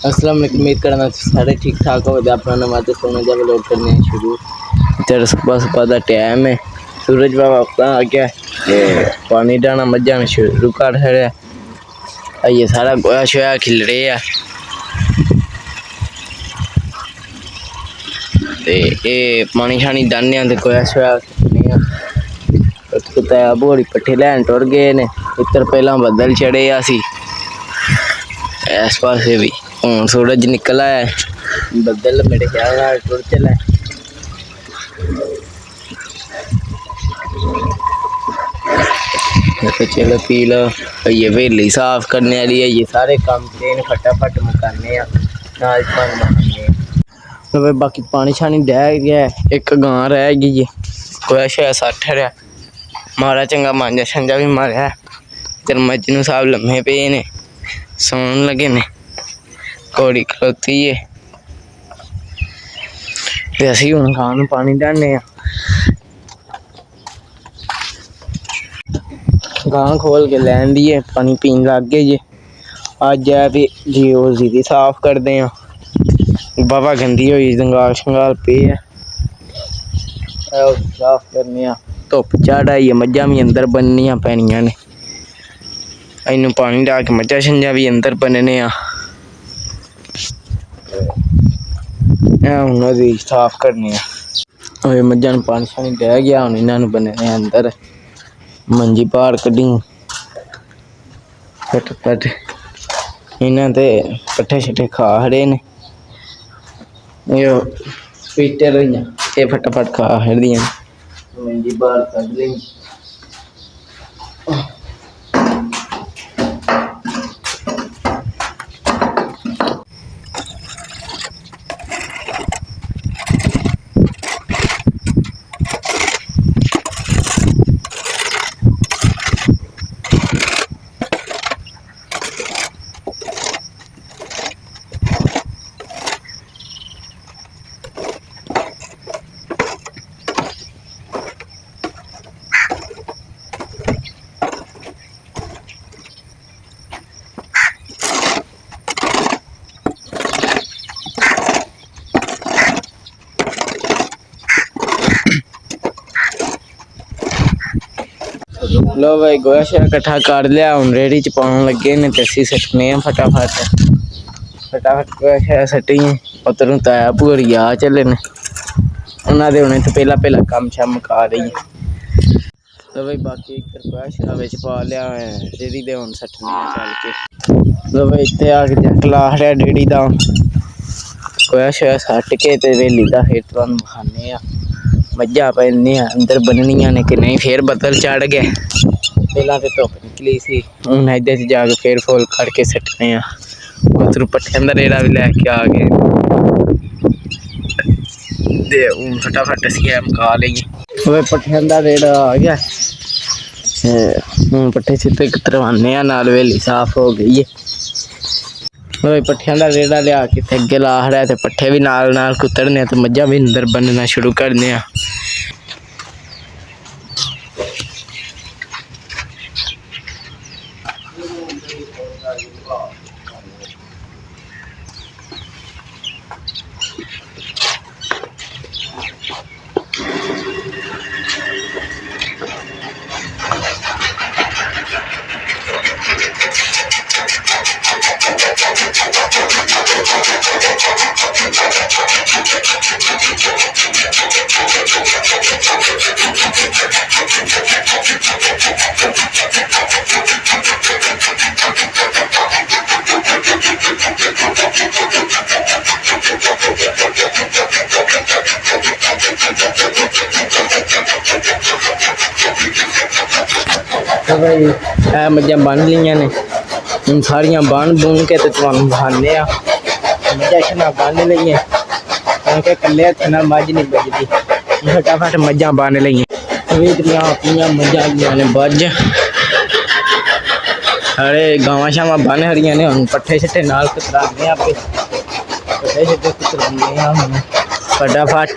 अस्सलाम वालेकुम। उम्मीद करना सारे ठीक ठाक हो। अपना नमाज सोने जब लोग करने शुरू तेरे सुबह सुबह का टाइम है। सूरज बाबा अपना आ गया पानी डाना मझा ने शुरू कर छड़िया। ये सारा गोया शोया खिल रहे है ते पानी शानी डाने ते गोया शोया कुत्ते बोड़ी पट्ठे लैन टुर गए ने। इधर पहला बदल चढ़े असी इस पासे भी हूँ सूरज निकला है। बदल मेरे ख्याल टुर चला तो चलो पी लो। ये हवेली साफ करने वाली है। ये सारे काम तेन फटाफट मुकाने तो बाकी पानी शानी डह गया। एक गां रह गई है कोई शायद 60 रहा मारा चंगा मांझा शंजा भी मारा तेर मजनू साहब लम्हे पे ने सौन लगे ने घोड़ी खलोती है ते असी हुण गां पानी डाने गां खोल के लैन दी है पानी पीन लग गए जे। अज है भी जी ओ जी साफ करते हैं बाबा गंदी हुई जंगाल शंगाल पे है साफ करने धुप चढ़ आई है। मझां भी अंदर बननिया पैनियां ने इनू पानी डा के मझां शंजां भी अंदर बनने हुण साफ करने मझां नूं पानी शानी डह गया। हुण इन्हां बनने अंदर मंजी बाहर कड्ढी फटाफट इन्हां ते पट्ठे शट्ठे खा खड़े ने पीटर ये फटाफट खा खड़दियां मंजी बाहर कड्ढ ली। लो भाई गोया शोया कट्ठा कर लिया। हूँ रेहड़ी च पाउन लगे ने ते असीं सट्टने फटाफट गोया शोया सट्टी उधरों ताया भूरी आ चले ने उन्होंने उन्हें तो पहला कम शम मुका रही है। तो भाई बाकी इधर गोया शोया बिच पा लिया रेहड़ी दे हूँ सट्टने चल के। तो भाई इत्थे आके जैक ला छड़िया रेहड़ी दा गोया शोया सट्ट के ते हवेली दा फिर तुहानूं विखाने मझां पैंदियां अंदर बननियां ने कि नहीं। फिर बदल चढ़ गए पहला तो धुप निकली सी हूँ इधर जाके फिर फुल करके सट्टने उधरों पट्ठियां दा रेड़ा भी लैके आ गए ते हूँ फटाफट असीं मुका लईए। पट्ठियां दा रेड़ा आ गया हूँ पट्ठे सिद्धे तरवाने नाल हवेली साफ हो गई है। पट्ठियां दा रेड़ा लिया के अगे ला खड़ा ते पट्ठे भी नाल नाल कुतरने ते मझां भी अंदर बनना शुरू करने तो भाई मझां बन लियां ने हूँ सारियां बन बुन के तुहानूं विखाने मझां शना बन लईए क्योंकि कल्ले हत्थें नाल मझ नहीं बजदी फटाफट मझां बन लईए। अपनियां मझां आइयां ने बज अरे गावां शावां बन खड़ियां ने हूँ पट्ठे शट्ठे नाल कुतराने आपे पट्ठे शट्ठे कुतराने फटाफट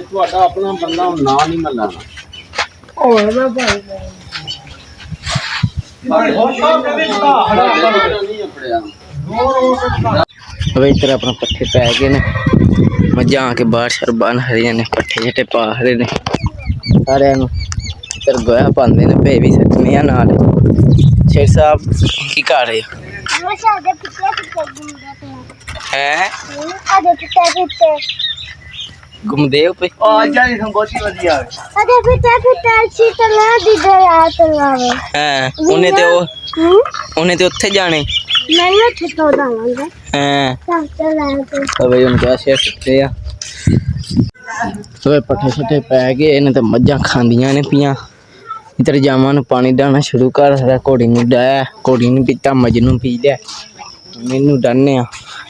ਤੁਹਾਡਾ ਆਪਣਾ ਬੰਦਾ ਹੁਣ ਨਾਂ ਨਹੀਂ ਮੈਂ ਲੈਣਾ ਹੋਰ ਮੈਂ ਭਾਈ अब इधर अपना पट्ठे पै गए ने मझा आके बाहर शर बन हरिया ने पट्ठे छट्टे पा हरे ने सारे इधर गोया पाते ने भे भी सटने नाल शेर साहब की कर रहे हैं घूमदे हो पे उन्हें तो उत्थे जाने पट्ठे छट्टे पै गए इन्हें तो मझां खांदियां ने पियां इधर जामा नूं पानी डाना शुरू कर दिया घोड़ी नूं डाया घोड़ी ने पीता मजनू पी लिया मैनू डाने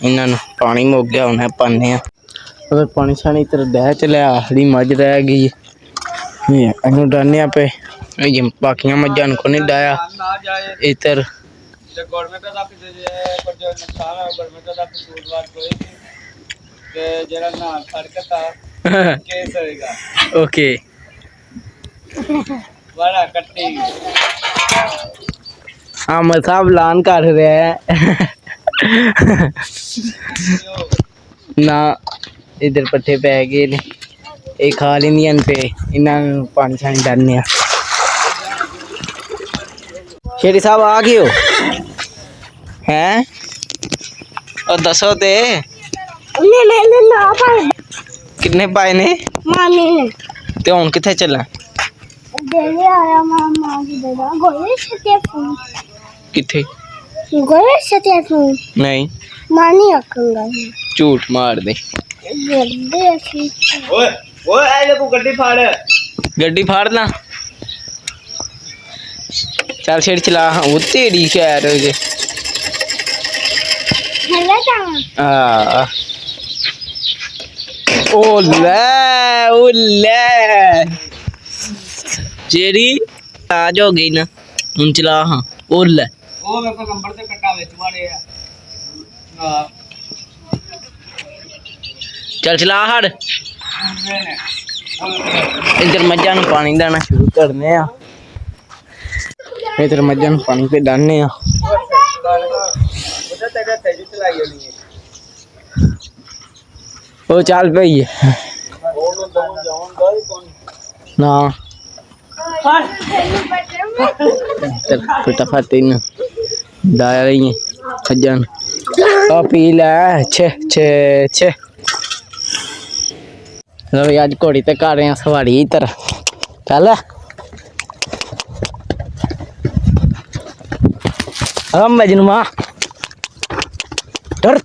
इन्हां नूं पानी मुक गया उन्हें पाने अगर पानी शानी इधर डह चलिया आखिरी मझ रह गई इनू डाने पे बाकियां मझां को नहीं डाया इधर गवर्नमेंट का पर जो नुकसान है गवर्नमेंट का कसूरवार कोई नहीं ते जरा ना हरकत केस होएगा ओके बड़ा कट्टी आमद साहब लान कर रहे हैं ना इधर पट्ठे पै गए ने ये खा लेंदियां पे इन्हां नूं पानी शानी डालने शेरी साहब आ गए हो हैं और दसो ते कितने पाए ने ते हुण कित्थे चलां कित्थे नहीं झूठ मार दे ओए आ ले को गड्डी फाड़ गड्डी फाड़ ला चल छेड़ चला वो तेरी खैर हो गए ओ ले जेरी आज हो गई ना हम चला हाँ ओ ले ओ मेरे को नंबर से कटा विच मारे हां चल चला हट इधर मज्जा नूं पानी देना शुरू करने आ इधर मज्जा नूं पानी पे डालने आ ओ चल पई ना फटाफट इन डाल रही है खजन ओ पी ले छे छे छे लो आज घोड़ी ते कर रहे हैं सवारी इधर चल हम मजनुआ डर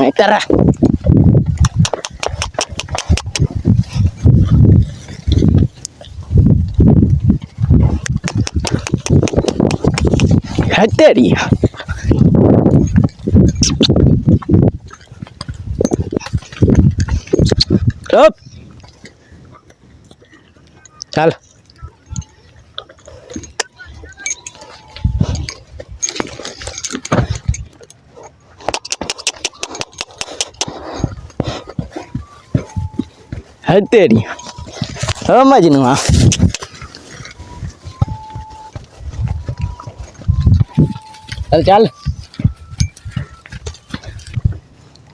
इधर है तेरी चल है तेरी ओ मजनुआ चल चल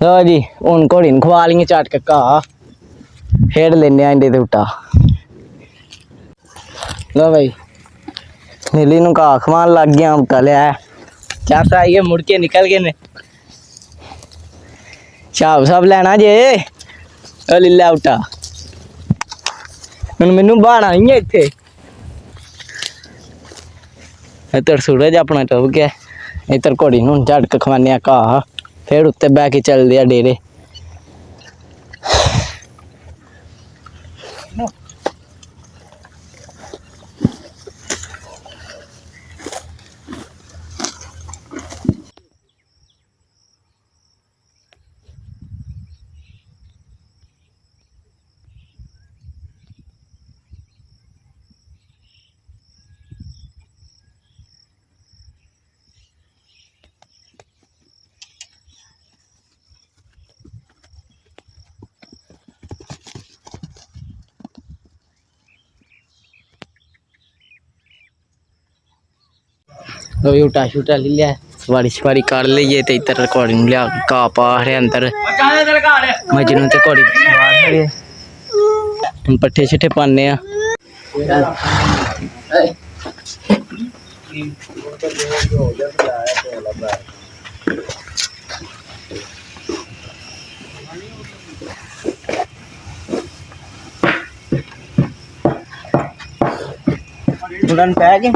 लो जी हूँ घोड़ी ने खवा ली चाट के घा खेड़ लेने इंडे ते उटा लो भाई नीली नूं घा खवान लग गया उटा लिया चाचा आइए मुड़ के निकल गए ने छाप साहब लेना जे ओ लीला उटा हुण मैनू बहाना ही है इत्थे इधर सूरज अपना टुप गया इधर घोड़ी नूं झटक खवाने घा फिर उत्ते बह के चलदे आ डेरे ਉਹ ਵੀ ਉਟਾ ਸ਼ੂਟਾ ਲੈ ਲਿਆ ਸਵਾਰੀ ਕਰ ਲਈਏ ਤੇ ਇੱਧਰ ਘੋੜੀ ਨੂੰ ਲਿਆ ਘਾਹ ਪਾ ਰਿਹਾ ਅੰਦਰ ਮਜਨੂੰ ਤੇ ਘੋੜੀ ਬਾਹਰ ਖੜੇ ਹੁਣ ਪੱਠੇ ਛੱਠੇ ਪਾਉਂਦੇ ਆ ਉਡਨ ਪੈ ਗਏ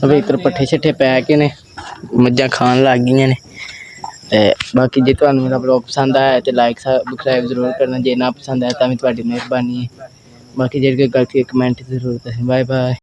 ਅਵੇ ਇੱਧਰ ਪੱਠੇ ਛੱਠੇ ਪੈ ਕੇ ਨੇ ਮੱਝਾਂ ਖਾਣ ਲੱਗ ਗਈਆਂ ਨੇ ਤੇ ਬਾਕੀ ਜੇ ਤੁਹਾਨੂੰ ਮੇਰਾ ਵਲੌਗ ਪਸੰਦ ਆਇਆ ਤੇ ਲਾਈਕ ਸਬਸਕ੍ਰਾਈਬ ਜ਼ਰੂਰ ਕਰਨਾ ਜੇ ਨਾ ਪਸੰਦ ਆਇਆ ਤਾਂ ਵੀ ਤੁਹਾਡੀ ਮਿਹਰਬਾਨੀ ਹੈ ਬਾਕੀ ਜੇ ਕੋਈ ਗਲਤੀ ਕਮੈਂਟ ਜ਼ਰੂਰ ਦੱਸਣਾ ਬਾਏ ਬਾਏ